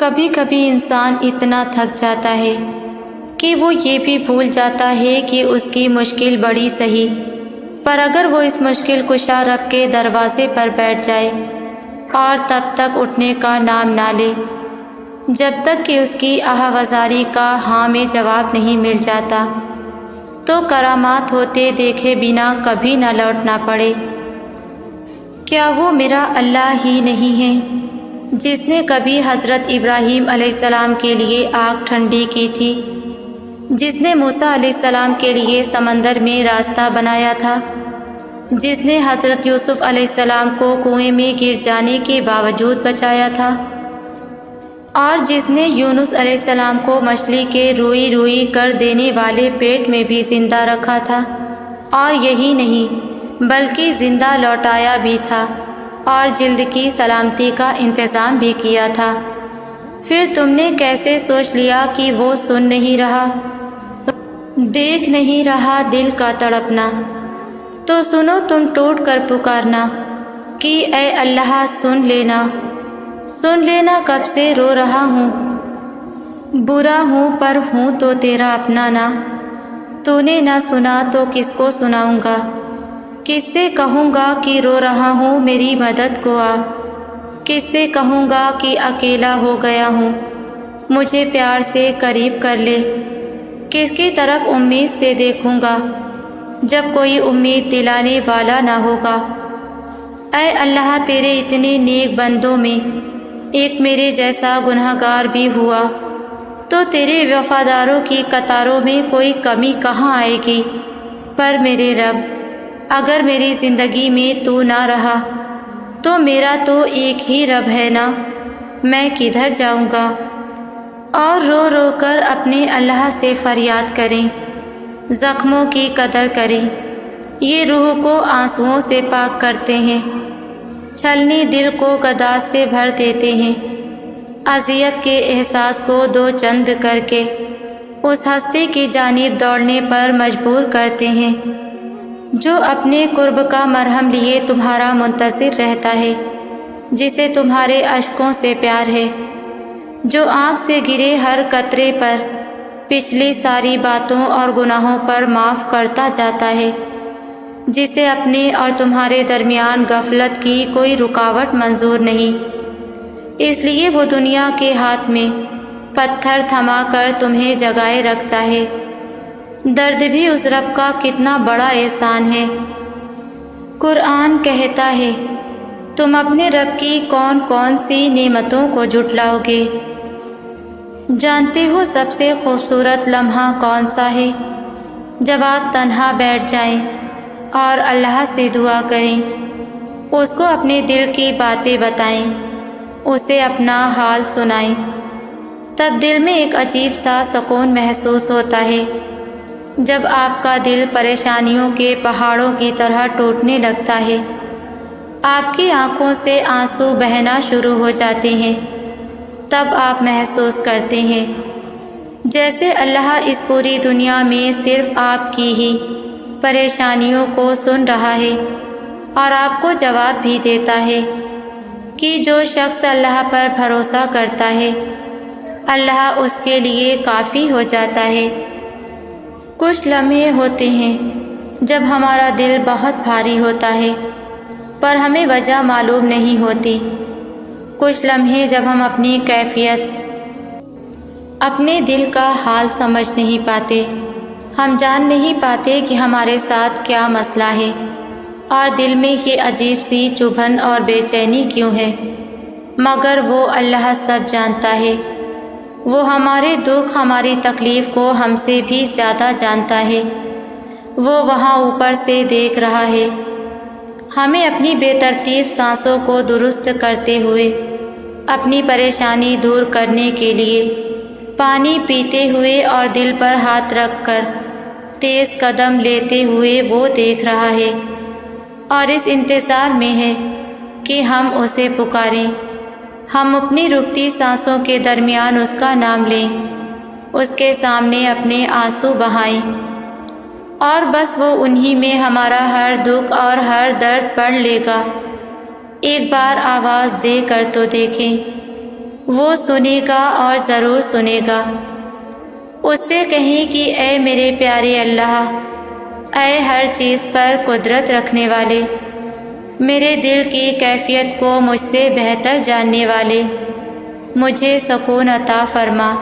کبھی کبھی انسان اتنا تھک جاتا ہے کہ وہ یہ بھی بھول جاتا ہے کہ اس کی مشکل بڑی صحیح، پر اگر وہ اس مشکل کشا رب کے دروازے پر بیٹھ جائے اور تب تک اٹھنے کا نام نہ لے جب تک کہ اس کی آہوازاری کا ہاں میں جواب نہیں مل جاتا، تو کرامات ہوتے دیکھے بنا کبھی نہ لوٹنا پڑے۔ کیا وہ میرا اللہ ہی نہیں ہے جس نے کبھی حضرت ابراہیم علیہ السلام کے لیے آگ ٹھنڈی کی تھی، جس نے موسیٰ علیہ السلام کے لیے سمندر میں راستہ بنایا تھا، جس نے حضرت یوسف علیہ السلام کو کنویں میں گر جانے کے باوجود بچایا تھا، اور جس نے یونس علیہ السلام کو مچھلی کے روئی روئی کر دینے والے پیٹ میں بھی زندہ رکھا تھا، اور یہی نہیں بلکہ زندہ لوٹایا بھی تھا اور جلد کی سلامتی کا انتظام بھی کیا تھا، پھر تم نے کیسے سوچ لیا کہ وہ سن نہیں رہا، دیکھ نہیں رہا دل کا تڑپنا؟ تو سنو تم ٹوٹ کر پکارنا کہ اے اللہ سن لینا، سن لینا کب سے رو رہا ہوں، برا ہوں پر ہوں تو تیرا اپنا نا، تو نے نہ سنا تو کس کو سناؤں گا، کس سے کہوں گا کہ رو رہا ہوں میری مدد کو آ، کس سے کہوں گا کہ اکیلا ہو گیا ہوں مجھے پیار سے قریب کر لے، کس کی طرف امید سے دیکھوں گا جب کوئی امید دلانے والا نہ ہوگا۔ اے اللہ تیرے اتنے نیک بندوں میں ایک میرے جیسا گنہگار بھی ہوا تو تیرے وفاداروں کی قطاروں میں کوئی کمی کہاں آئے گی، پر میرے رب اگر میری زندگی میں تو نہ رہا تو میرا تو ایک ہی رب ہے نا، میں کدھر جاؤں گا؟ اور رو رو کر اپنے اللہ سے فریاد کریں، زخموں کی قدر کریں، یہ روح کو آنسوؤں سے پاک کرتے ہیں، چھلنی دل کو گداز سے بھر دیتے ہیں، اذیت کے احساس کو دو چند کر کے اس ہستی کی جانب دوڑنے پر مجبور کرتے ہیں جو اپنے قرب کا مرہم لیے تمہارا منتظر رہتا ہے، جسے تمہارے اشکوں سے پیار ہے، جو آنکھ سے گرے ہر قطرے پر پچھلی ساری باتوں اور گناہوں پر معاف کرتا جاتا ہے، جسے اپنے اور تمہارے درمیان غفلت کی کوئی رکاوٹ منظور نہیں، اس لیے وہ دنیا کے ہاتھ میں پتھر تھما کر تمہیں جگائے رکھتا ہے۔ درد بھی اس رب کا کتنا بڑا احسان ہے۔ قرآن کہتا ہے تم اپنے رب کی کون کون سی نعمتوں کو جھٹلاؤ گے؟ جانتے ہو سب سے خوبصورت لمحہ کون سا ہے؟ جب آپ تنہا بیٹھ جائیں اور اللہ سے دعا کریں، اس کو اپنے دل کی باتیں بتائیں، اسے اپنا حال سنائیں، تب دل میں ایک عجیب سا سکون محسوس ہوتا ہے۔ جب آپ کا دل پریشانیوں کے پہاڑوں کی طرح ٹوٹنے لگتا ہے، آپ کی آنکھوں سے آنسو بہنا شروع ہو جاتے ہیں، تب آپ محسوس کرتے ہیں جیسے اللہ اس پوری دنیا میں صرف آپ کی ہی پریشانیوں کو سن رہا ہے اور آپ کو جواب بھی دیتا ہے کہ جو شخص اللہ پر بھروسہ کرتا ہے اللہ اس کے لیے کافی ہو جاتا ہے۔ کچھ لمحے ہوتے ہیں جب ہمارا دل بہت بھاری ہوتا ہے پر ہمیں وجہ معلوم نہیں ہوتی، کچھ لمحے جب ہم اپنی کیفیت، اپنے دل کا حال سمجھ نہیں پاتے، ہم جان نہیں پاتے کہ ہمارے ساتھ کیا مسئلہ ہے اور دل میں یہ عجیب سی چبھن اور بے چینی کیوں ہے، مگر وہ اللہ سب جانتا ہے، وہ ہمارے دکھ ہماری تکلیف کو ہم سے بھی زیادہ جانتا ہے، وہ وہاں اوپر سے دیکھ رہا ہے، ہمیں اپنی بے ترتیب سانسوں کو درست کرتے ہوئے، اپنی پریشانی دور کرنے کے لیے پانی پیتے ہوئے اور دل پر ہاتھ رکھ کر تیز قدم لیتے ہوئے وہ دیکھ رہا ہے اور اس انتظار میں ہے کہ ہم اسے پکاریں، ہم اپنی رکتی سانسوں کے درمیان اس کا نام لیں، اس کے سامنے اپنے آنسو بہائیں، اور بس وہ انہی میں ہمارا ہر دکھ اور ہر درد پڑھ لے گا۔ ایک بار آواز دے کر تو دیکھیں، وہ سنے گا اور ضرور سنے گا۔ اس سے کہیں کہ اے میرے پیارے اللہ، اے ہر چیز پر قدرت رکھنے والے، میرے دل کی کیفیت کو مجھ سے بہتر جاننے والے، مجھے سکون عطا فرما۔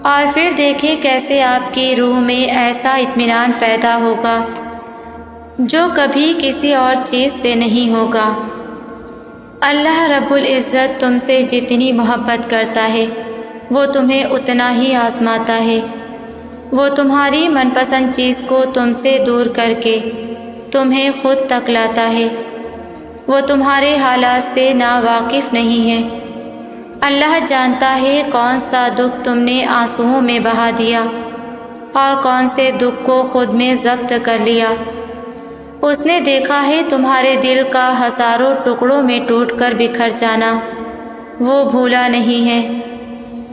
اور پھر دیکھیں کیسے آپ کی روح میں ایسا اطمینان پیدا ہوگا جو کبھی کسی اور چیز سے نہیں ہوگا۔ اللہ رب العزت تم سے جتنی محبت کرتا ہے وہ تمہیں اتنا ہی آزماتا ہے۔ وہ تمہاری من پسند چیز کو تم سے دور کر کے تمہیں خود تک لاتا ہے۔ وہ تمہارے حالات سے ناواقف نہیں ہے۔ اللہ جانتا ہے کون سا دکھ تم نے آنسوؤں میں بہا دیا اور کون سے دکھ کو خود میں ضبط کر لیا۔ اس نے دیکھا ہے تمہارے دل کا ہزاروں ٹکڑوں میں ٹوٹ کر بکھر جانا، وہ بھولا نہیں ہے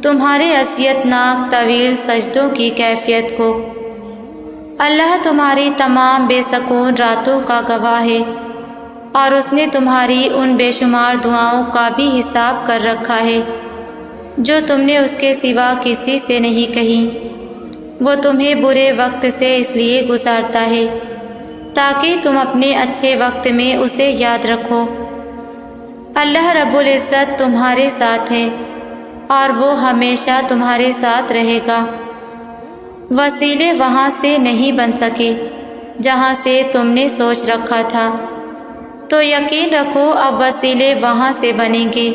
تمہارے اذیت ناک طویل سجدوں کی کیفیت کو۔ اللہ تمہاری تمام بے سکون راتوں کا گواہ ہے، اور اس نے تمہاری ان بے شمار دعاؤں کا بھی حساب کر رکھا ہے جو تم نے اس کے سوا کسی سے نہیں کہیں۔ وہ تمہیں برے وقت سے اس لیے گزارتا ہے تاکہ تم اپنے اچھے وقت میں اسے یاد رکھو۔ اللہ رب العزت تمہارے ساتھ ہے اور وہ ہمیشہ تمہارے ساتھ رہے گا۔ وسیلے وہاں سے نہیں بن سکے جہاں سے تم نے سوچ رکھا تھا، تو یقین رکھو اب وسیلے وہاں سے بنیں گے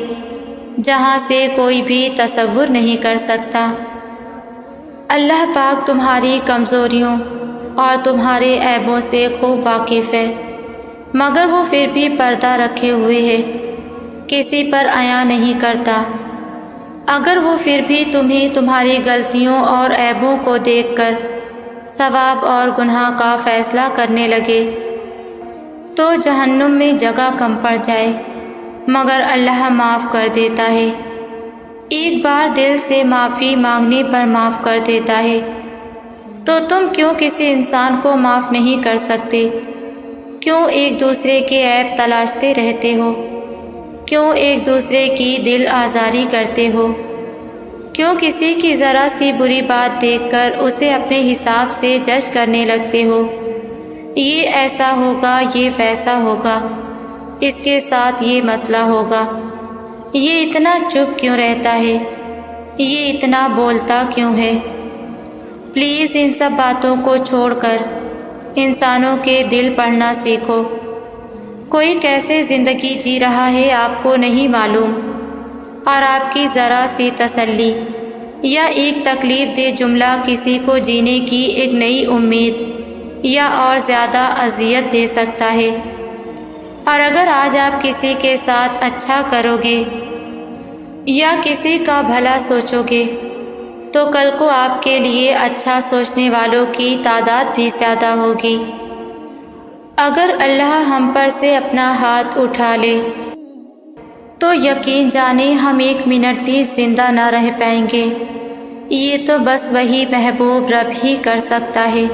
جہاں سے کوئی بھی تصور نہیں کر سکتا۔ اللہ پاک تمہاری کمزوریوں اور تمہارے عیبوں سے خوب واقف ہے، مگر وہ پھر بھی پردہ رکھے ہوئے ہے، کسی پر عیاں نہیں کرتا۔ اگر وہ پھر بھی تمہیں تمہاری غلطیوں اور عیبوں کو دیکھ کر ثواب اور گناہ کا فیصلہ کرنے لگے تو جہنم میں جگہ کم پڑ جائے، مگر اللہ معاف کر دیتا ہے۔ ایک بار دل سے معافی مانگنے پر معاف کر دیتا ہے، تو تم کیوں کسی انسان کو معاف نہیں کر سکتے؟ کیوں ایک دوسرے کے عیب تلاشتے رہتے ہو؟ کیوں ایک دوسرے کی دل آزاری کرتے ہو؟ کیوں کسی کی ذرا سی بری بات دیکھ کر اسے اپنے حساب سے جج کرنے لگتے ہو؟ یہ ایسا ہوگا، یہ ویسا ہوگا، اس کے ساتھ یہ مسئلہ ہوگا۔ یہ اتنا چپ کیوں رہتا ہے؟ یہ اتنا بولتا کیوں ہے؟ پلیز ان سب باتوں کو چھوڑ کر انسانوں کے دل پڑھنا سیکھو۔ کوئی کیسے زندگی جی رہا ہے آپ کو نہیں معلوم، اور آپ کی ذرا سی تسلی یا ایک تکلیف دہ جملہ کسی کو جینے کی ایک نئی امید یا اور زیادہ اذیت دے سکتا ہے۔ اور اگر آج آپ کسی کے ساتھ اچھا کرو گے یا کسی کا بھلا سوچو گے تو کل کو آپ کے لیے اچھا سوچنے والوں کی تعداد بھی زیادہ ہوگی۔ اگر اللہ ہم پر سے اپنا ہاتھ اٹھا لے تو یقین جانیں ہم ایک منٹ بھی زندہ نہ رہ پائیں گے۔ یہ تو بس وہی محبوب رب ہی کر سکتا ہے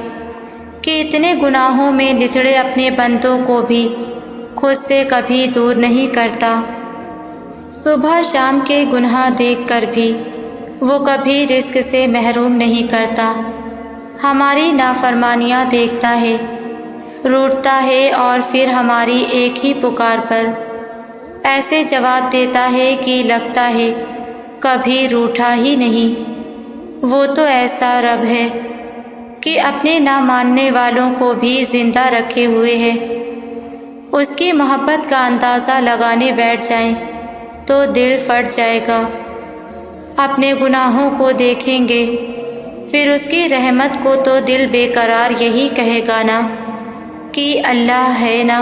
کہ اتنے گناہوں میں لتڑے اپنے بندوں کو بھی خود سے کبھی دور نہیں کرتا۔ صبح شام کے گناہ دیکھ کر بھی وہ کبھی رزق سے محروم نہیں کرتا۔ ہماری نافرمانیاں دیکھتا ہے، روٹتا ہے، اور پھر ہماری ایک ہی پکار پر ایسے جواب دیتا ہے کہ لگتا ہے کبھی روٹھا ہی نہیں۔ وہ تو ایسا رب ہے کہ اپنے نہ ماننے والوں کو بھی زندہ رکھے ہوئے ہے۔ اس کی محبت کا اندازہ لگانے بیٹھ جائیں تو دل پھٹ جائے گا۔ اپنے گناہوں کو دیکھیں گے پھر اس کی رحمت کو تو دل بے قرار یہی کہے گا نا کہ اللہ ہے نا۔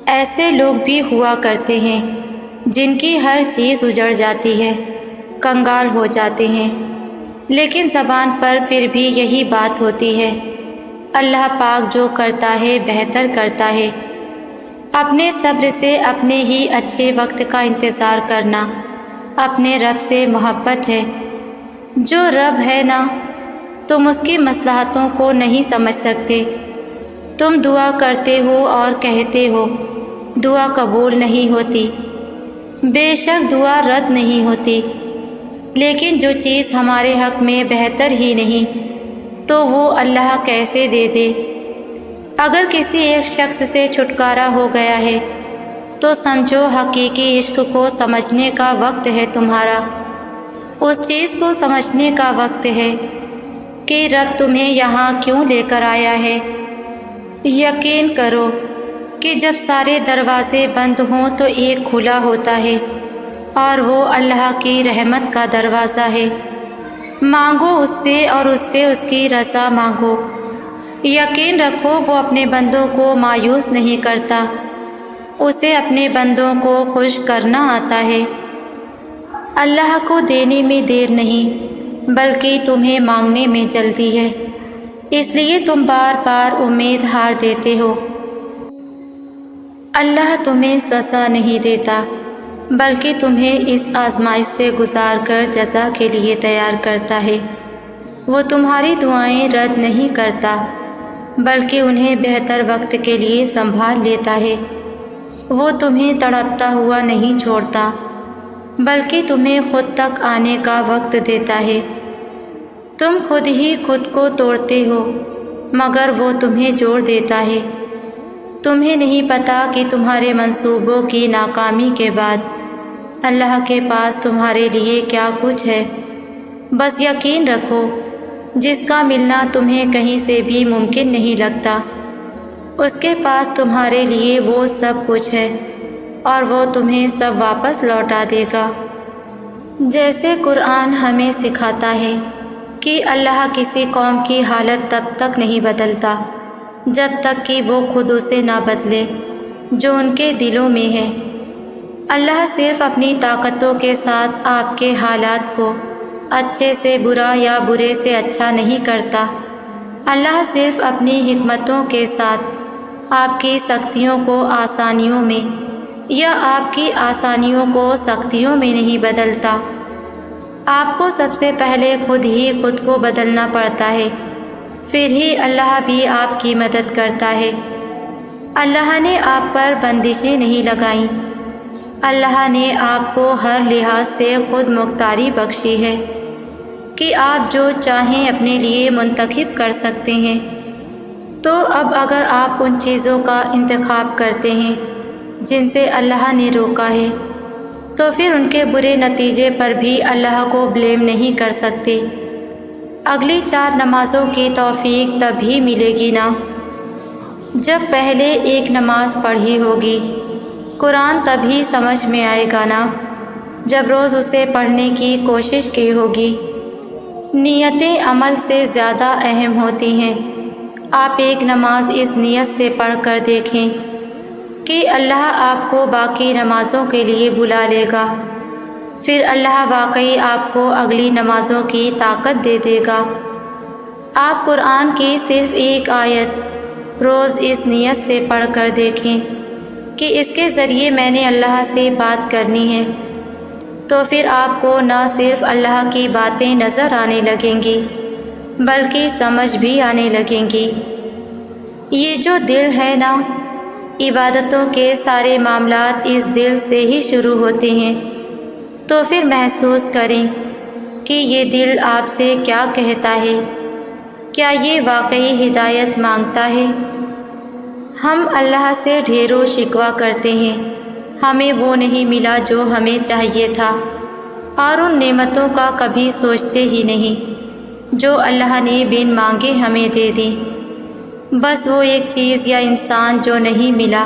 ایسے لوگ بھی ہوا کرتے ہیں جن کی ہر چیز اجڑ جاتی ہے، کنگال ہو جاتے ہیں، لیکن زبان پر پھر بھی یہی بات ہوتی ہے، اللہ پاک جو کرتا ہے بہتر کرتا ہے۔ اپنے صبر سے اپنے ہی اچھے وقت کا انتظار کرنا اپنے رب سے محبت ہے۔ جو رب ہے نا، تم اس کی مصلحتوں کو نہیں سمجھ سکتے۔ تم دعا کرتے ہو اور کہتے ہو دعا قبول نہیں ہوتی، بے شک دعا رد نہیں ہوتی، لیکن جو چیز ہمارے حق میں بہتر ہی نہیں تو وہ اللہ کیسے دے دے؟ اگر کسی ایک شخص سے چھٹکارا ہو گیا ہے تو سمجھو حقیقی عشق کو سمجھنے کا وقت ہے تمہارا، اس چیز کو سمجھنے کا وقت ہے کہ رب تمہیں یہاں کیوں لے کر آیا ہے۔ یقین کرو کہ جب سارے دروازے بند ہوں تو ایک کھلا ہوتا ہے اور وہ اللہ کی رحمت کا دروازہ ہے۔ مانگو اس سے اور اس سے اس کی رضا مانگو۔ یقین رکھو وہ اپنے بندوں کو مایوس نہیں کرتا، اسے اپنے بندوں کو خوش کرنا آتا ہے۔ اللہ کو دینے میں دیر نہیں بلکہ تمہیں مانگنے میں جلدی ہے، اس لیے تم بار بار امید ہار دیتے ہو۔ اللہ تمہیں سزا نہیں دیتا بلکہ تمہیں اس آزمائش سے گزار کر جزا کے لیے تیار کرتا ہے۔ وہ تمہاری دعائیں رد نہیں کرتا بلکہ انہیں بہتر وقت کے لیے سنبھال لیتا ہے۔ وہ تمہیں تڑپتا ہوا نہیں چھوڑتا بلکہ تمہیں خود تک آنے کا وقت دیتا ہے۔ تم خود ہی خود کو توڑتے ہو مگر وہ تمہیں جوڑ دیتا ہے۔ تمہیں نہیں پتہ کہ تمہارے منصوبوں کی ناکامی کے بعد اللہ کے پاس تمہارے لیے کیا کچھ ہے۔ بس یقین رکھو جس کا ملنا تمہیں کہیں سے بھی ممکن نہیں لگتا، اس کے پاس تمہارے لیے وہ سب کچھ ہے اور وہ تمہیں سب واپس لوٹا دے گا۔ جیسے قرآن ہمیں سکھاتا ہے کہ اللہ کسی قوم کی حالت تب تک نہیں بدلتا جب تک کہ وہ خود اسے نہ بدلے جو ان کے دلوں میں ہے۔ اللہ صرف اپنی طاقتوں کے ساتھ آپ کے حالات کو اچھے سے برا یا برے سے اچھا نہیں کرتا۔ اللہ صرف اپنی حکمتوں کے ساتھ آپ کی سختیوں کو آسانیوں میں یا آپ کی آسانیوں کو سختیوں میں نہیں بدلتا۔ آپ کو سب سے پہلے خود ہی خود کو بدلنا پڑتا ہے، پھر ہی اللہ بھی آپ کی مدد کرتا ہے۔ اللہ نے آپ پر بندشیں نہیں لگائیں، اللہ نے آپ کو ہر لحاظ سے خود مختاری بخشی ہے کہ آپ جو چاہیں اپنے لیے منتخب کر سکتے ہیں۔ تو اب اگر آپ ان چیزوں کا انتخاب کرتے ہیں جن سے اللہ نے روکا ہے تو پھر ان کے برے نتیجے پر بھی اللہ کو بلیم نہیں کر سکتے۔ اگلی 4 نمازوں کی توفیق تب ہی ملے گی نا جب پہلے ایک نماز پڑھی ہوگی۔ قرآن تب ہی سمجھ میں آئے گا نا جب روز اسے پڑھنے کی کوشش کی ہوگی۔ نیتیں عمل سے زیادہ اہم ہوتی ہیں۔ آپ ایک نماز اس نیت سے پڑھ کر دیکھیں کہ اللہ آپ کو باقی نمازوں کے لیے بلا لے گا، پھر اللہ واقعی آپ کو اگلی نمازوں کی طاقت دے دے گا۔ آپ قرآن کی صرف ایک آیت روز اس نیت سے پڑھ کر دیکھیں کہ اس کے ذریعے میں نے اللہ سے بات کرنی ہے، تو پھر آپ کو نہ صرف اللہ کی باتیں نظر آنے لگیں گی بلکہ سمجھ بھی آنے لگیں گی۔ یہ جو دل ہے نا، عبادتوں کے سارے معاملات اس دل سے ہی شروع ہوتے ہیں، تو پھر محسوس کریں کہ یہ دل آپ سے کیا کہتا ہے، کیا یہ واقعی ہدایت مانگتا ہے؟ ہم اللہ سے ڈھیروں شکوہ کرتے ہیں، ہمیں وہ نہیں ملا جو ہمیں چاہیے تھا، اور ان نعمتوں کا کبھی سوچتے ہی نہیں جو اللہ نے بن مانگے ہمیں دے دی۔ بس وہ ایک چیز یا انسان جو نہیں ملا،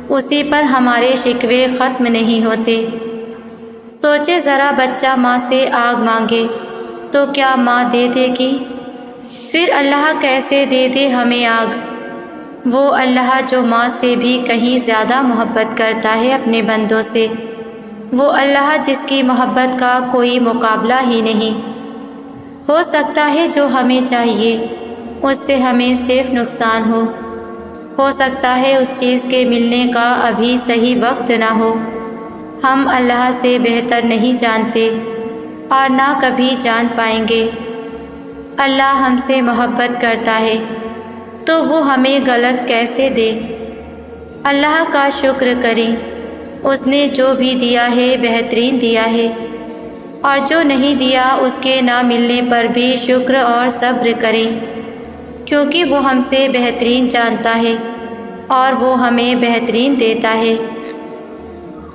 اسی پر ہمارے شکوے ختم نہیں ہوتے۔ سوچے ذرا، بچہ ماں سے آگ مانگے تو کیا ماں دے دے گی؟ پھر اللہ کیسے دے دے ہمیں آگ؟ وہ اللہ جو ماں سے بھی کہیں زیادہ محبت کرتا ہے اپنے بندوں سے، وہ اللہ جس کی محبت کا کوئی مقابلہ ہی نہیں۔ ہو سکتا ہے جو ہمیں چاہیے اس سے ہمیں صرف نقصان ہو سکتا ہے اس چیز کے ملنے کا ابھی صحیح وقت نہ ہو۔ ہم اللہ سے بہتر نہیں جانتے اور نہ کبھی جان پائیں گے۔ اللہ ہم سے محبت کرتا ہے تو وہ ہمیں غلط کیسے دے؟ اللہ کا شکر کریں اس نے جو بھی دیا ہے بہترین دیا ہے، اور جو نہیں دیا اس کے نہ ملنے پر بھی شکر اور صبر کریں، کیونکہ وہ ہم سے بہترین جانتا ہے اور وہ ہمیں بہترین دیتا ہے۔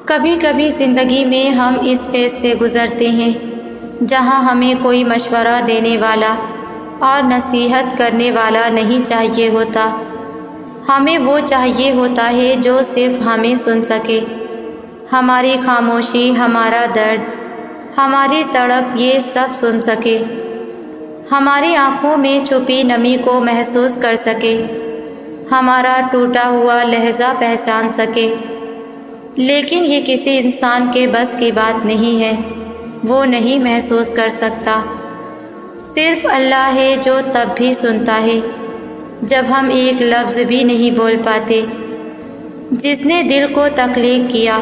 کبھی کبھی زندگی میں ہم اس فیز سے گزرتے ہیں جہاں ہمیں کوئی مشورہ دینے والا اور نصیحت کرنے والا نہیں چاہیے ہوتا، ہمیں وہ چاہیے ہوتا ہے جو صرف ہمیں سن سکے، ہماری خاموشی، ہمارا درد، ہماری تڑپ، یہ سب سن سکے، ہماری آنکھوں میں چھپی نمی کو محسوس کر سکے، ہمارا ٹوٹا ہوا لہجہ پہچان سکے۔ لیکن یہ کسی انسان کے بس کی بات نہیں ہے، وہ نہیں محسوس کر سکتا۔ صرف اللہ ہے جو تب بھی سنتا ہے جب ہم ایک لفظ بھی نہیں بول پاتے۔ جس نے دل کو تخلیق کیا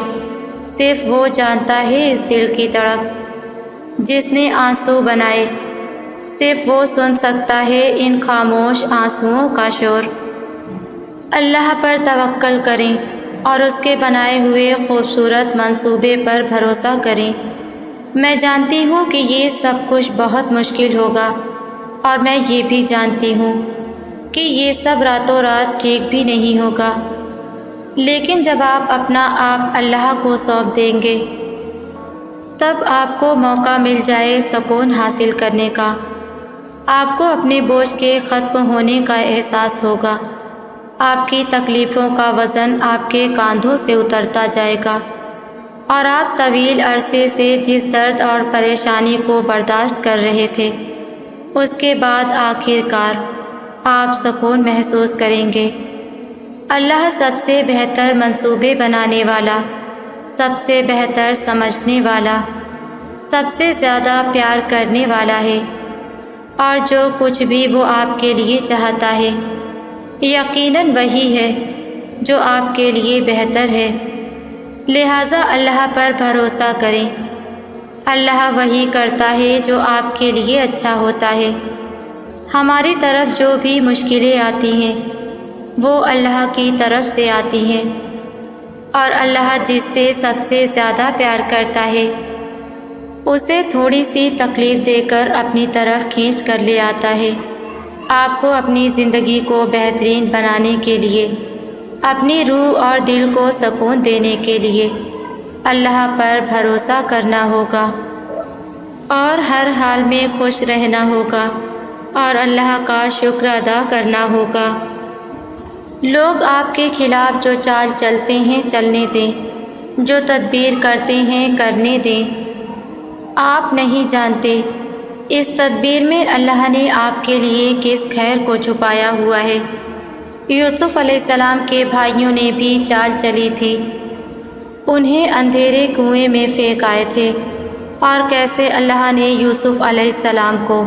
صرف وہ جانتا ہے اس دل کی تڑپ، جس نے آنسو بنائے صرف وہ سن سکتا ہے ان خاموش آنسوؤں کا شور۔ اللہ پر توکل کریں اور اس کے بنائے ہوئے خوبصورت منصوبے پر بھروسہ کریں۔ میں جانتی ہوں کہ یہ سب کچھ بہت مشکل ہوگا، اور میں یہ بھی جانتی ہوں کہ یہ سب راتوں رات ٹھیک بھی نہیں ہوگا، لیکن جب آپ اپنا آپ اللہ کو سونپ دیں گے تب آپ کو موقع مل جائے سکون حاصل کرنے کا، آپ کو اپنے بوجھ کے ختم ہونے کا احساس ہوگا، آپ کی تکلیفوں کا وزن آپ کے کاندھوں سے اترتا جائے گا، اور آپ طویل عرصے سے جس درد اور پریشانی کو برداشت کر رہے تھے اس کے بعد آخر کار آپ سکون محسوس کریں گے۔ اللہ سب سے بہتر منصوبے بنانے والا، سب سے بہتر سمجھنے والا، سب سے زیادہ پیار کرنے والا ہے، اور جو کچھ بھی وہ آپ کے لیے چاہتا ہے یقیناً وہی ہے جو آپ کے لیے بہتر ہے۔ لہٰذا اللہ پر بھروسہ کریں، اللہ وہی کرتا ہے جو آپ کے لیے اچھا ہوتا ہے۔ ہماری طرف جو بھی مشکلیں آتی ہیں وہ اللہ کی طرف سے آتی ہیں، اور اللہ جس سے سب سے زیادہ پیار کرتا ہے اسے تھوڑی سی تکلیف دے کر اپنی طرف کھینچ کر لے آتا ہے۔ آپ کو اپنی زندگی کو بہترین بنانے کے لیے، اپنی روح اور دل کو سکون دینے کے لیے اللہ پر بھروسہ کرنا ہوگا، اور ہر حال میں خوش رہنا ہوگا، اور اللہ کا شکر ادا کرنا ہوگا۔ لوگ آپ کے خلاف جو چال چلتے ہیں چلنے دیں، جو تدبیر کرتے ہیں کرنے دیں، آپ نہیں جانتے اس تدبیر میں اللہ نے آپ کے لیے کس خیر کو چھپایا ہوا ہے۔ یوسف علیہ السلام کے بھائیوں نے بھی چال چلی تھی، انہیں اندھیرے کنویں میں پھینک آئے تھے، اور کیسے اللہ نے یوسف علیہ السلام کو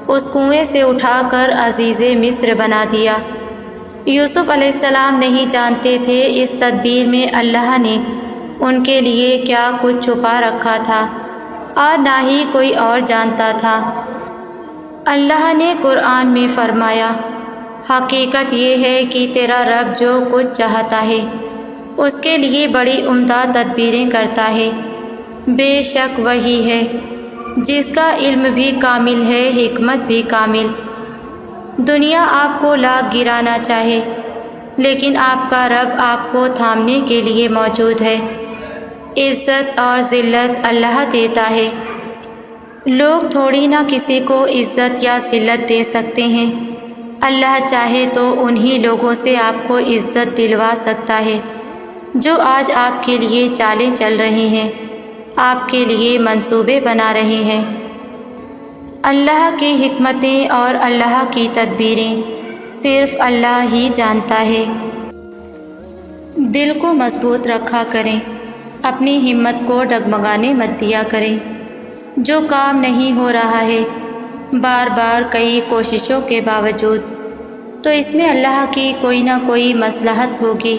اس کنویں سے اٹھا کر عزیز مصر بنا دیا۔ یوسف علیہ السلام نہیں جانتے تھے اس تدبیر میں اللہ نے ان کے لیے کیا کچھ چھپا رکھا تھا، اور نہ ہی کوئی اور جانتا تھا۔ اللہ نے قرآن میں فرمایا، حقیقت یہ ہے کہ تیرا رب جو کچھ چاہتا ہے اس کے لیے بڑی عمدہ تدبیریں کرتا ہے، بے شک وہی ہے جس کا علم بھی کامل ہے، حکمت بھی کامل۔ دنیا آپ کو لاکھ گرانا چاہے لیکن آپ کا رب آپ کو تھامنے کے لیے موجود ہے۔ عزت اور ذلت اللہ دیتا ہے، لوگ تھوڑی نہ کسی کو عزت یا ذلت دے سکتے ہیں۔ اللہ چاہے تو انہی لوگوں سے آپ کو عزت دلوا سکتا ہے جو آج آپ کے لیے چالیں چل رہے ہیں، آپ کے لیے منصوبے بنا رہے ہیں۔ اللہ کی حکمتیں اور اللہ کی تدبیریں صرف اللہ ہی جانتا ہے۔ دل کو مضبوط رکھا کریں، اپنی ہمت کو ڈگمگانے مت دیا کریں۔ جو کام نہیں ہو رہا ہے بار بار کئی کوششوں کے باوجود، تو اس میں اللہ کی کوئی نہ کوئی مصلحت ہوگی۔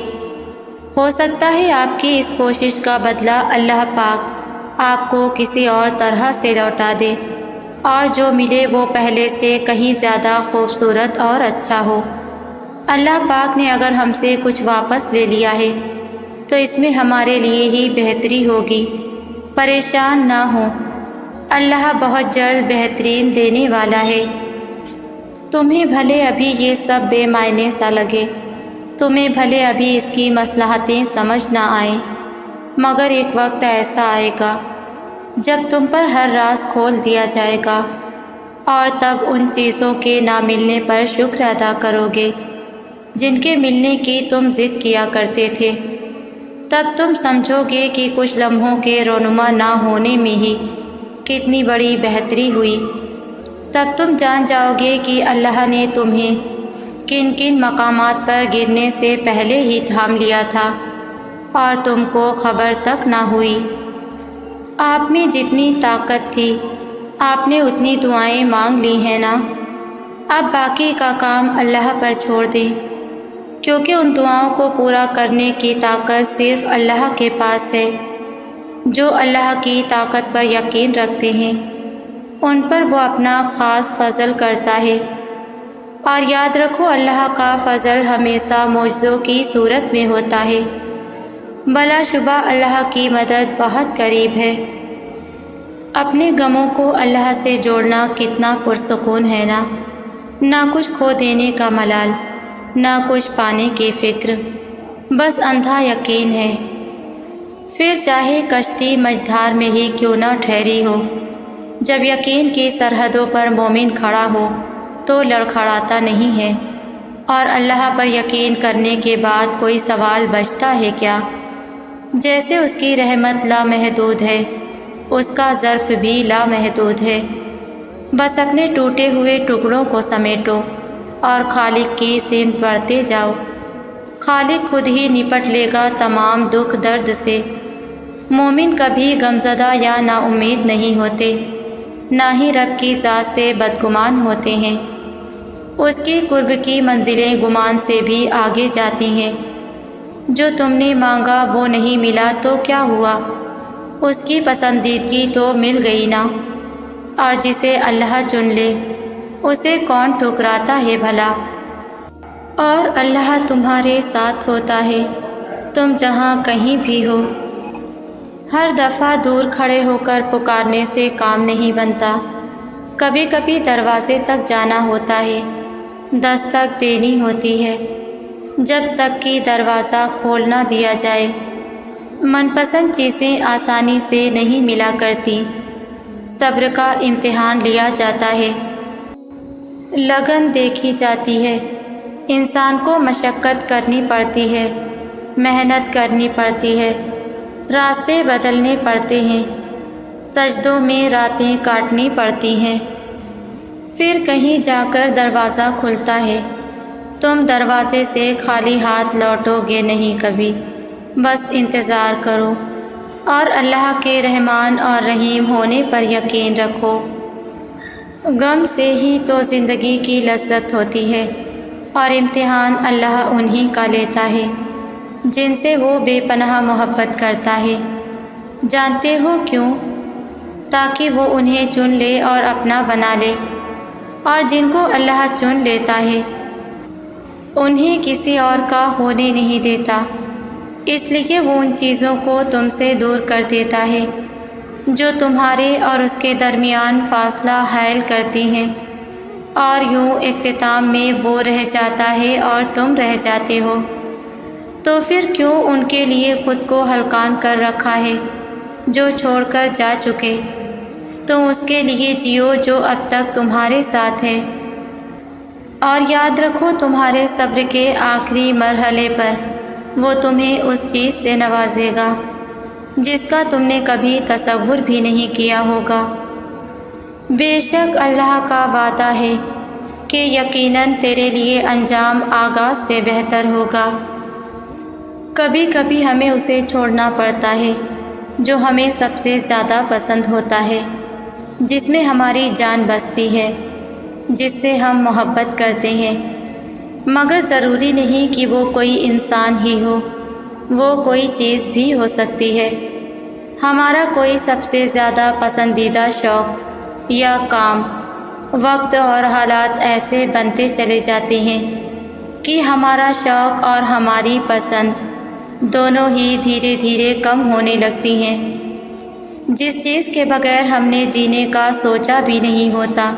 ہو سکتا ہے آپ کی اس کوشش کا بدلہ اللہ پاک آپ کو کسی اور طرح سے لوٹا دے، اور جو ملے وہ پہلے سے کہیں زیادہ خوبصورت اور اچھا ہو۔ اللہ پاک نے اگر ہم سے کچھ واپس لے لیا ہے تو اس میں ہمارے لیے ہی بہتری ہوگی۔ پریشان نہ ہو، اللہ بہت جلد بہترین دینے والا ہے۔ تمہیں بھلے ابھی یہ سب بے معنی سا لگے، تمہیں بھلے ابھی اس کی مصلحتیں سمجھ نہ آئیں، مگر ایک وقت ایسا آئے گا جب تم پر ہر راز کھول دیا جائے گا، اور تب ان چیزوں کے نہ ملنے پر شکر ادا کرو گے جن کے ملنے کی تم ضد کیا کرتے تھے۔ تب تم سمجھو گے کہ کچھ لمحوں کے رونما نہ ہونے میں ہی کتنی بڑی بہتری ہوئی۔ تب تم جان جاؤ گے کہ اللہ نے تمہیں کن کن مقامات پر گرنے سے پہلے ہی تھام لیا تھا اور تم کو خبر تک نہ ہوئی۔ آپ میں جتنی طاقت تھی آپ نے اتنی دعائیں مانگ لی ہیں نا، اب باقی کا کام اللہ پر چھوڑ دیں، کیونکہ ان دعاؤں کو پورا کرنے کی طاقت صرف اللہ کے پاس ہے۔ جو اللہ کی طاقت پر یقین رکھتے ہیں ان پر وہ اپنا خاص فضل کرتا ہے، اور یاد رکھو اللہ کا فضل ہمیشہ معجزوں کی صورت میں ہوتا ہے۔ بلا شبہ اللہ کی مدد بہت قریب ہے۔ اپنے غموں کو اللہ سے جوڑنا کتنا پرسکون ہے نا، نہ کچھ کھو دینے کا ملال، نہ کچھ پانے کی فکر، بس اندھا یقین ہے۔ پھر چاہے کشتی مجدھار میں ہی کیوں نہ ٹھہری ہو، جب یقین کی سرحدوں پر مومن کھڑا ہو تو لڑکھڑاتا نہیں ہے۔ اور اللہ پر یقین کرنے کے بعد کوئی سوال بچتا ہے کیا؟ جیسے اس کی رحمت لامحدود ہے، اس کا ظرف بھی لامحدود ہے۔ بس اپنے ٹوٹے ہوئے ٹکڑوں کو سمیٹو اور خالق کی سمت بڑھتے جاؤ۔ خالق خود ہی نپٹ لے گا تمام دکھ درد سے۔ مومن کبھی غمزدہ یا نا امید نہیں ہوتے، نہ ہی رب کی ذات سے بدگمان ہوتے ہیں۔ اس کی قرب کی منزلیں گمان سے بھی آگے جاتی ہیں۔ جو تم نے مانگا وہ نہیں ملا تو کیا ہوا، اس کی پسندیدگی تو مل گئی نا۔ اور جسے اللہ چن لے اسے کون ٹھکراتا ہے بھلا۔ اور اللہ تمہارے ساتھ ہوتا ہے، تم جہاں کہیں بھی ہو۔ ہر دفعہ دور کھڑے ہو کر پکارنے سے کام نہیں بنتا، کبھی کبھی دروازے تک جانا ہوتا ہے، دستک دینی ہوتی ہے، جب تک کہ دروازہ کھول نہ دیا جائے۔ من پسند چیزیں آسانی سے نہیں ملا کرتی، صبر کا امتحان لیا جاتا ہے، لگن دیکھی جاتی ہے، انسان کو مشقت کرنی پڑتی ہے، محنت کرنی پڑتی ہے، راستے بدلنے پڑتے ہیں، سجدوں میں راتیں کاٹنی پڑتی ہیں، پھر کہیں جا کر دروازہ کھلتا ہے۔ تم دروازے سے خالی ہاتھ لوٹو گے نہیں کبھی، بس انتظار کرو اور اللہ کے رحمان اور رحیم ہونے پر یقین رکھو۔ غم سے ہی تو زندگی کی لذت ہوتی ہے، اور امتحان اللہ انہی کا لیتا ہے جن سے وہ بے پناہ محبت کرتا ہے۔ جانتے ہو کیوں؟ تاکہ وہ انہیں چن لے اور اپنا بنا لے، اور جن کو اللہ چن لیتا ہے انہیں کسی اور کا ہونے نہیں دیتا، اس لیے وہ ان چیزوں کو تم سے دور کر دیتا ہے جو تمہارے اور اس کے درمیان فاصلہ حائل کرتی ہیں، اور یوں اختتام میں وہ رہ جاتا ہے اور تم رہ جاتے ہو۔ تو پھر کیوں ان کے لیے خود کو ہلکان کر رکھا ہے جو چھوڑ کر جا چکے؟ تم اس کے لیے جیو جو اب تک تمہارے ساتھ ہے، اور یاد رکھو تمہارے صبر کے آخری مرحلے پر وہ تمہیں اس چیز سے نوازے گا جس کا تم نے کبھی تصور بھی نہیں کیا ہوگا۔ بے شک اللہ کا وعدہ ہے کہ یقیناً تیرے لیے انجام آغاز سے بہتر ہوگا۔ کبھی کبھی ہمیں اسے چھوڑنا پڑتا ہے جو ہمیں سب سے زیادہ پسند ہوتا ہے، جس میں ہماری جان بستی ہے، جس سے ہم محبت کرتے ہیں، مگر ضروری نہیں کہ وہ کوئی انسان ہی ہو، وہ کوئی چیز بھی ہو سکتی ہے۔ ہمارا کوئی سب سے زیادہ پسندیدہ شوق یا کام، وقت اور حالات ایسے بنتے چلے جاتے ہیں کہ ہمارا شوق اور ہماری پسند دونوں ہی دھیرے دھیرے کم ہونے لگتی ہیں۔ جس چیز کے بغیر ہم نے جینے کا سوچا بھی نہیں ہوتا،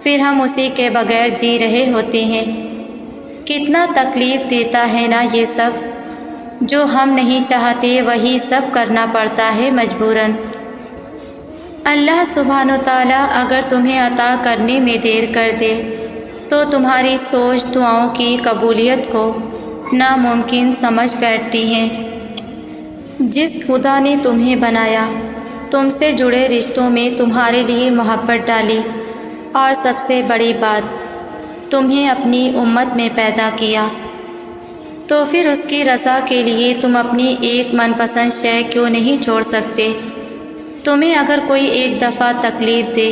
پھر ہم اسی کے بغیر جی رہے ہوتے ہیں۔ کتنا تکلیف دیتا ہے نا یہ سب، جو ہم نہیں چاہتے وہی سب کرنا پڑتا ہے مجبوراً۔ اللہ سبحانہ و تعالیٰ اگر تمہیں عطا کرنے میں دیر کر دے تو تمہاری سوچ دعاؤں کی قبولیت کو ناممکن سمجھ بیٹھتی ہیں۔ جس خدا نے تمہیں بنایا، تم سے جڑے رشتوں میں تمہارے لیے محبت ڈالی، اور سب سے بڑی بات تمہیں اپنی امت میں پیدا کیا، تو پھر اس کی رضا کے لیے تم اپنی ایک من پسند شے کیوں نہیں چھوڑ سکتے؟ تمہیں اگر کوئی ایک دفعہ تکلیف دے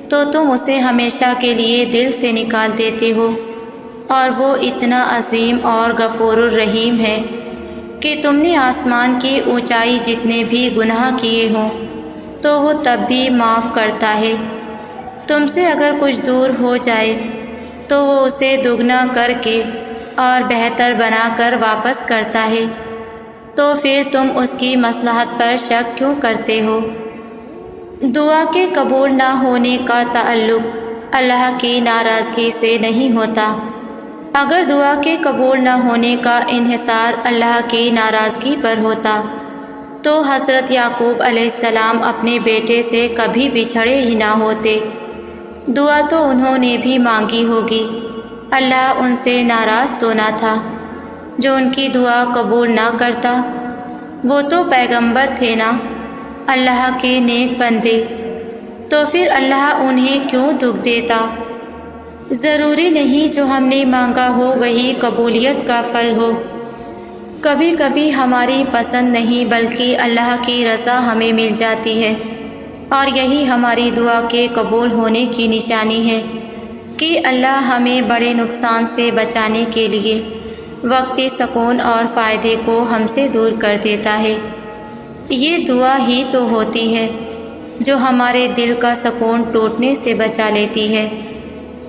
تو تم اسے ہمیشہ کے لیے دل سے نکال دیتے ہو، اور وہ اتنا عظیم اور غفور الرحیم ہے کہ تم نے آسمان کی اونچائی جتنے بھی گناہ کیے ہوں تو وہ تب بھی معاف کرتا ہے۔ تم سے اگر کچھ دور ہو جائے تو وہ اسے دگنا کر کے اور بہتر بنا کر واپس کرتا ہے، تو پھر تم اس کی مصلحت پر شک کیوں کرتے ہو؟ دعا کے قبول نہ ہونے کا تعلق اللہ کی ناراضگی سے نہیں ہوتا۔ اگر دعا کے قبول نہ ہونے کا انحصار اللہ کی ناراضگی پر ہوتا تو حضرت یعقوب علیہ السلام اپنے بیٹے سے کبھی بچھڑے ہی نہ ہوتے۔ دعا تو انہوں نے بھی مانگی ہوگی، اللہ ان سے ناراض تو نہ تھا جو ان کی دعا قبول نہ کرتا؟ وہ تو پیغمبر تھے نا، اللہ کے نیک بندے، تو پھر اللہ انہیں کیوں دکھ دیتا؟ ضروری نہیں جو ہم نے مانگا ہو وہی قبولیت کا پھل ہو۔ کبھی کبھی ہماری پسند نہیں بلکہ اللہ کی رضا ہمیں مل جاتی ہے، اور یہی ہماری دعا کے قبول ہونے کی نشانی ہے کہ اللہ ہمیں بڑے نقصان سے بچانے کے لیے وقتی سکون اور فائدے کو ہم سے دور کر دیتا ہے۔ یہ دعا ہی تو ہوتی ہے جو ہمارے دل کا سکون ٹوٹنے سے بچا لیتی ہے،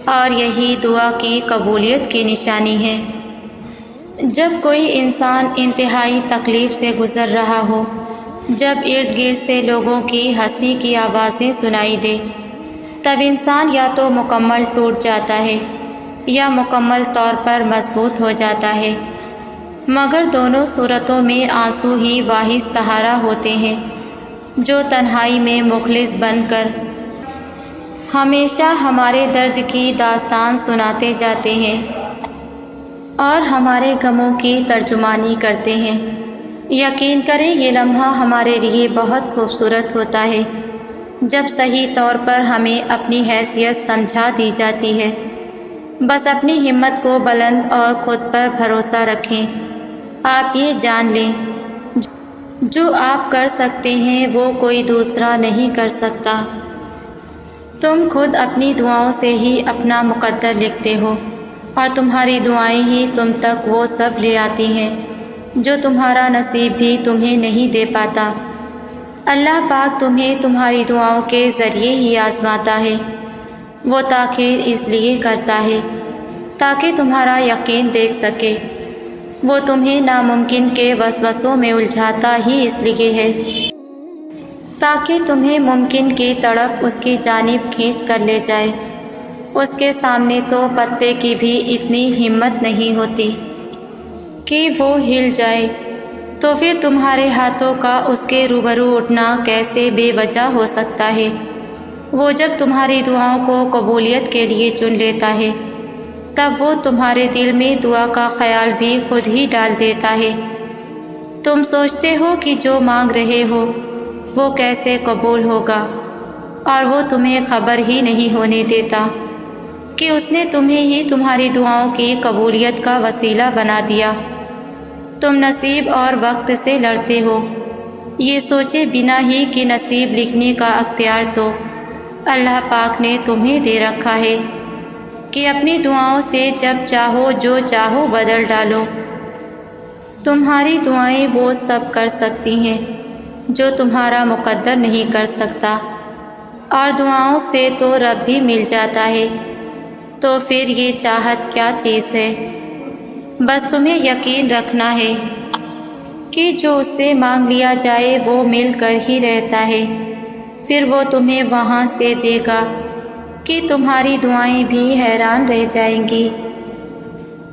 اور یہی دعا کی قبولیت کی نشانی ہے۔ جب کوئی انسان انتہائی تکلیف سے گزر رہا ہو، جب ارد گرد سے لوگوں کی ہنسی کی آوازیں سنائی دے، تب انسان یا تو مکمل ٹوٹ جاتا ہے یا مکمل طور پر مضبوط ہو جاتا ہے، مگر دونوں صورتوں میں آنسو ہی واحد سہارا ہوتے ہیں جو تنہائی میں مخلص بن کر ہمیشہ ہمارے درد کی داستان سناتے جاتے ہیں اور ہمارے غموں کی ترجمانی کرتے ہیں۔ یقین کریں یہ لمحہ ہمارے لیے بہت خوبصورت ہوتا ہے جب صحیح طور پر ہمیں اپنی حیثیت سمجھا دی جاتی ہے۔ بس اپنی ہمت کو بلند اور خود پر بھروسہ رکھیں۔ آپ یہ جان لیں جو آپ کر سکتے ہیں وہ کوئی دوسرا نہیں کر سکتا۔ تم خود اپنی دعاؤں سے ہی اپنا مقدر لکھتے ہو، اور تمہاری دعائیں ہی تم تک وہ سب لے آتی ہیں جو تمہارا نصیب بھی تمہیں نہیں دے پاتا۔ اللہ پاک تمہیں تمہاری دعاؤں کے ذریعے ہی آزماتا ہے۔ وہ تاخیر اس لیے کرتا ہے تاکہ تمہارا یقین دیکھ سکے۔ وہ تمہیں ناممکن کے وسوسوں میں الجھاتا ہی اس لیے ہے تاکہ تمہیں ممکن کی طرف اس کی جانب کھینچ کر لے جائے۔ اس کے سامنے تو پتے کی بھی اتنی ہمت نہیں ہوتی کہ وہ ہل جائے، تو پھر تمہارے ہاتھوں کا اس کے روبرو اٹھنا کیسے بے وجہ ہو سکتا ہے؟ وہ جب تمہاری دعاؤں کو قبولیت کے لیے چن لیتا ہے تب وہ تمہارے دل میں دعا کا خیال بھی خود ہی ڈال دیتا ہے۔ تم سوچتے ہو کہ جو مانگ رہے ہو وہ کیسے قبول ہوگا، اور وہ تمہیں خبر ہی نہیں ہونے دیتا کہ اس نے تمہیں ہی تمہاری دعاؤں کی قبولیت کا وسیلہ بنا دیا۔ تم نصیب اور وقت سے لڑتے ہو، یہ سوچے بنا ہی کہ نصیب لکھنے کا اختیار تو اللہ پاک نے تمہیں دے رکھا ہے کہ اپنی دعاؤں سے جب چاہو جو چاہو بدل ڈالو۔ تمہاری دعائیں وہ سب کر سکتی ہیں جو تمہارا مقدر نہیں کر سکتا، اور دعاؤں سے تو رب بھی مل جاتا ہے، تو پھر یہ چاہت کیا چیز ہے؟ بس تمہیں یقین رکھنا ہے کہ جو اس سے مانگ لیا جائے وہ مل کر ہی رہتا ہے، پھر وہ تمہیں وہاں سے دے گا کہ تمہاری دعائیں بھی حیران رہ جائیں گی۔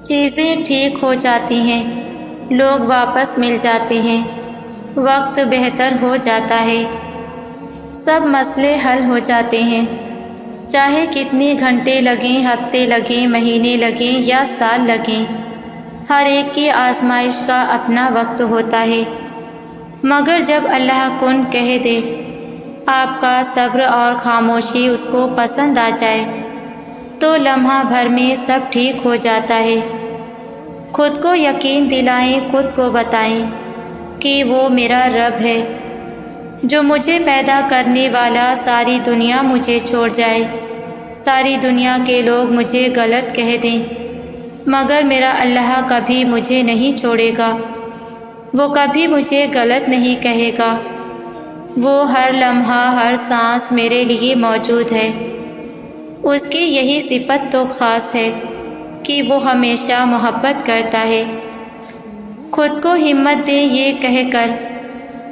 چیزیں ٹھیک ہو جاتی ہیں، لوگ واپس مل جاتے ہیں، وقت بہتر ہو جاتا ہے، سب مسئلے حل ہو جاتے ہیں، چاہے کتنے گھنٹے لگیں، ہفتے لگیں، مہینے لگیں یا سال لگیں، ہر ایک کی آزمائش کا اپنا وقت ہوتا ہے، مگر جب اللہ کن کہہ دے، آپ کا صبر اور خاموشی اس کو پسند آ جائے تو لمحہ بھر میں سب ٹھیک ہو جاتا ہے۔ خود کو یقین دلائیں، خود کو بتائیں کہ وہ میرا رب ہے، جو مجھے پیدا کرنے والا۔ ساری دنیا مجھے چھوڑ جائے، ساری دنیا کے لوگ مجھے غلط کہہ دیں، مگر میرا اللہ کبھی مجھے نہیں چھوڑے گا، وہ کبھی مجھے غلط نہیں کہے گا، وہ ہر لمحہ ہر سانس میرے لیے موجود ہے۔ اس کی یہی صفت تو خاص ہے کہ وہ ہمیشہ محبت کرتا ہے۔ خود کو ہمت دیں یہ کہہ کر،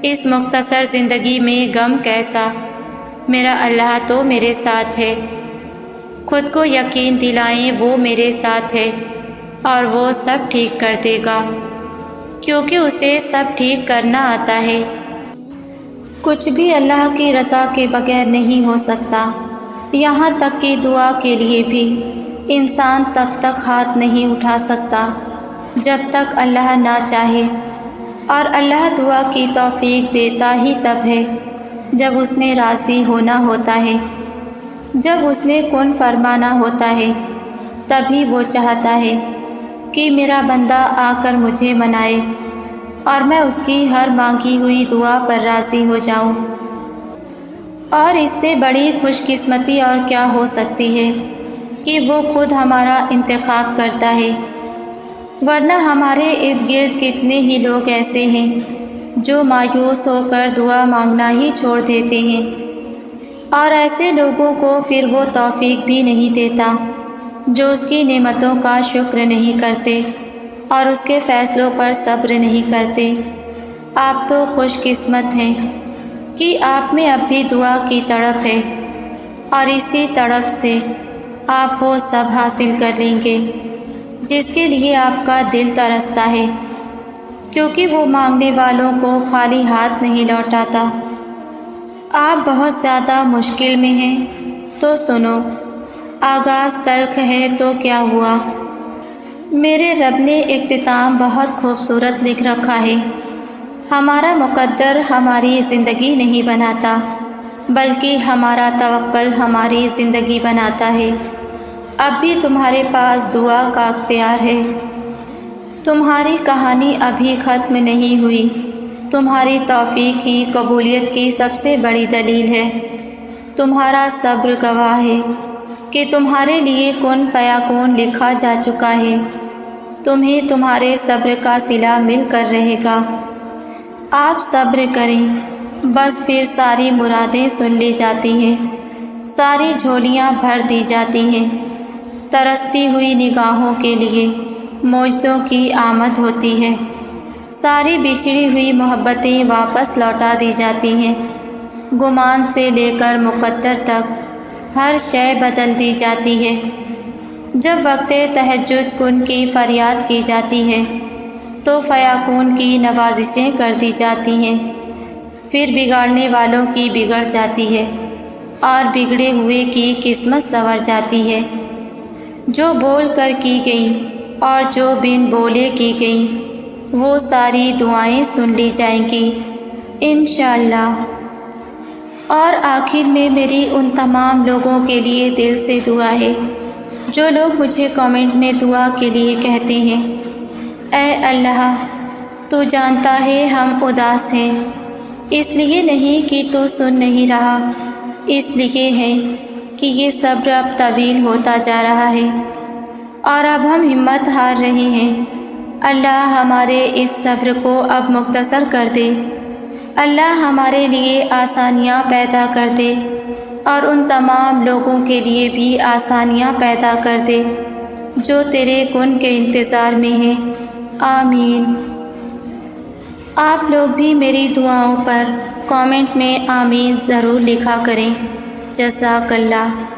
اس مختصر زندگی میں غم کیسا، میرا اللہ تو میرے ساتھ ہے۔ خود کو یقین دلائیں وہ میرے ساتھ ہے اور وہ سب ٹھیک کر دے گا، کیونکہ اسے سب ٹھیک کرنا آتا ہے۔ کچھ بھی اللہ کی رضا کے بغیر نہیں ہو سکتا، یہاں تک کہ دعا کے لیے بھی انسان تب تک ہاتھ نہیں اٹھا سکتا جب تک اللہ نہ چاہے، اور اللہ دعا کی توفیق دیتا ہی تب ہے جب اس نے راضی ہونا ہوتا ہے، جب اس نے کن فرمانا ہوتا ہے، تبھی وہ چاہتا ہے کہ میرا بندہ آ کر مجھے منائے اور میں اس کی ہر مانگی ہوئی دعا پر راضی ہو جاؤں۔ اور اس سے بڑی خوش قسمتی اور کیا ہو سکتی ہے کہ وہ خود ہمارا انتخاب کرتا ہے، ورنہ ہمارے ارد گرد کتنے ہی لوگ ایسے ہیں جو مایوس ہو کر دعا مانگنا ہی چھوڑ دیتے ہیں، اور ایسے لوگوں کو پھر وہ توفیق بھی نہیں دیتا جو اس کی نعمتوں کا شکر نہیں کرتے اور اس کے فیصلوں پر صبر نہیں کرتے۔ آپ تو خوش قسمت ہیں کہ آپ میں اب بھی دعا کی تڑپ ہے، اور اسی تڑپ سے آپ وہ سب حاصل کر لیں گے جس کے لیے آپ کا دل ترستا ہے، کیونکہ وہ مانگنے والوں کو خالی ہاتھ نہیں لوٹاتا۔ آپ بہت زیادہ مشکل میں ہیں تو سنو، آغاز تلخ ہے تو کیا ہوا، میرے رب نے اختتام بہت خوبصورت لکھ رکھا ہے۔ ہمارا مقدر ہماری زندگی نہیں بناتا، بلکہ ہمارا توکل ہماری زندگی بناتا ہے۔ اب بھی تمہارے پاس دعا کا اختیار ہے، تمہاری کہانی ابھی ختم نہیں ہوئی، تمہاری توفیق کی قبولیت کی سب سے بڑی دلیل ہے، تمہارا صبر گواہ ہے کہ تمہارے لیے کن فیکون لکھا جا چکا ہے، تمہیں تمہارے صبر کا صلہ مل کر رہے گا۔ آپ صبر کریں، بس پھر ساری مرادیں سن لی جاتی ہیں، ساری جھولیاں بھر دی جاتی ہیں، ترستی ہوئی نگاہوں کے لیے معجزوں کی آمد ہوتی ہے، ساری بچھڑی ہوئی محبتیں واپس لوٹا دی جاتی ہیں، گمان سے لے کر مقدر تک ہر شے بدل دی جاتی ہے۔ جب وقت تہجد کن کی فریاد کی جاتی ہے تو فیکون کی نوازشیں کر دی جاتی ہیں، پھر بگاڑنے والوں کی بگڑ جاتی ہے اور بگڑے ہوئے کی قسمت سنور جاتی ہے۔ جو بول کر کی گئیں اور جو بن بولے کی گئیں وہ ساری دعائیں سن لی جائیں گی انشاءاللہ۔ اور آخر میں میری ان تمام لوگوں کے لیے دل سے دعا ہے جو لوگ مجھے کامنٹ میں دعا کے لیے کہتے ہیں، اے اللہ تو جانتا ہے ہم اداس ہیں، اس لیے نہیں کہ تو سن نہیں رہا، اس لیے ہے کہ یہ صبر اب طویل ہوتا جا رہا ہے اور اب ہم ہمت ہار رہے ہیں۔ اللہ ہمارے اس صبر کو اب مختصر کر دے، اللہ ہمارے لیے آسانیاں پیدا کر دے اور ان تمام لوگوں کے لیے بھی آسانیاں پیدا کر دے جو تیرے کن کے انتظار میں ہیں، آمین۔ آپ لوگ بھی میری دعاؤں پر کامنٹ میں آمین ضرور لکھا کریں۔ جزاک اللہ۔